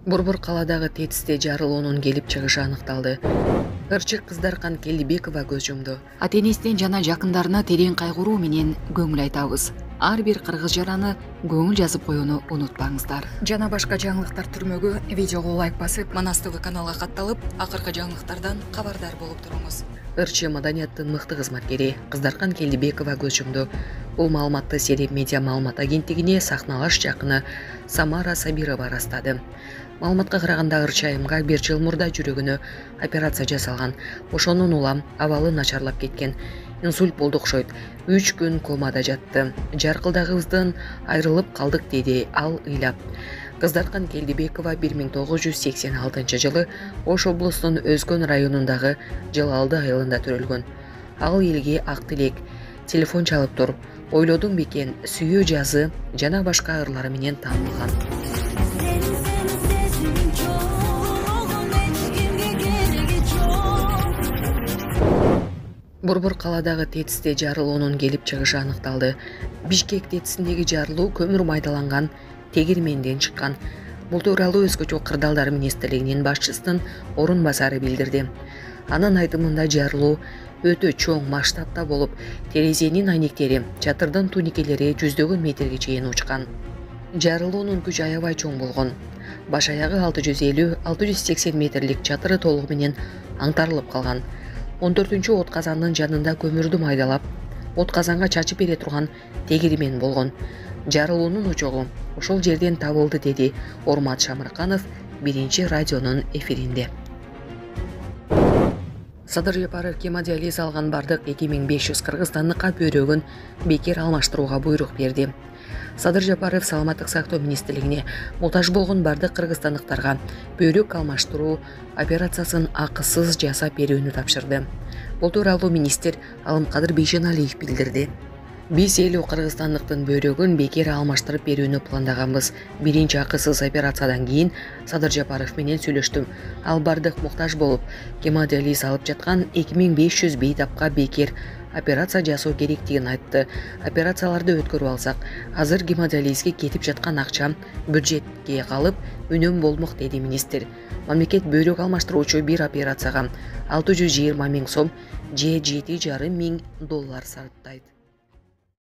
Борбор каладагы тетисте жарылуунун келип чыгышы аныкталды. Ырчык Кыздаркан Келдибекова көз жумду. Ата-энесинен жана жакындарына терең кайгыруу менен көңүл айтабыз. Ар бир кыргыз жараны көңүл жазып коюуну унутпаңыздар. Жана башка жаңылыктар түрмөгү видеого лайк басып, Манас ТВ каналга катталып, акыркы жаңылыктардан кабардар болуп туруңуз. Ырчы маданияттын мыкты кызматкери Кыздаркан Келдибекова көз жумду. Бул маалыматты Сереп медиа маалымат агенттигине сахналаш жакыны Самара Сабирова растады. Маалыматка караганда Ырчы айымга 1 жыл мурда жүрөгүнө операция жасалган. Ошонун улам абалы начарлап кеткен. Инсульт болду окшойт. 3 күн комада жатты. Жаркылдагыбыздан айрылып калдык деди ал ыйлап. Кыздаркан Келдибекова 1986 жылы Ош облусунун Өзгөн районундагы Жалалды айылында төрөлгөн. Ал элге ак тилек, телефон чалып тур, ойлодуң бекен, сүйүү жазы жана башка ырлары менен таанылган. Борбор каладагы тетисте жарылуунун келип чыгышы аныкталды. Бишкек тетисиндеги жарылуу көмүр майдаланган тегирменден чыккан. Бул тууралуу Өзгөчө кырдаалдар министрлигинин башчысынын орун басары билдирди. Анын айтымында жарылуу өтө чоң масштабта болуп, терезенин айнектери, чатырдын туникелери жүздөгөн метрге чейин учкан. Жарылуунун күчү аябай чоң болгон. Баш аягы 650-680 метрлик чатыры толугу менен аңтарылып калган. 14-чү от казандын жанында көмүрдү майдалап, от казанга чачып бере турган тегирмен болгон. Жарылуунун очогу ошол жерден табылды, деди Ормат Шамырканов биринчи радионун эфиринде. Садыр Жапаров гемодиализ алган бардык 2500 кыргызстандыкка бөйрөгүн бекер алмаштырууга буйрук берди. Садыр Жапаров саламаттык сактоо министрлигине мутаж болгон бардык кыргызстандыктарга бөйрөк алмаштыруу операциясын акысыз жасап берүүнү тапшырды. Бул тууралуу министр Алымкадыр Бейшеналиев билдирди. Биз 50 кыргызстандыктын бөйрөгүн бекер алмаштырып берүүнү пландаганбыз. Биринчи акысыз операциядан кийин Садыр Жапаров менен сүйлөштүм. Ал бардык муктаж болуп, гемодиализ алып жаткан 2500 бейтапка бекер операция жасоо керектигин айтты. Операцияларды өткөрүп алсак, азыр гемодиализге кетип жаткан акча бюджетке калып, үнөм болмок, деди министр. Мамлекет бөйрөк алмаштыруучу бир операцияга 620 000 сом же $7,5 миң сарптайт.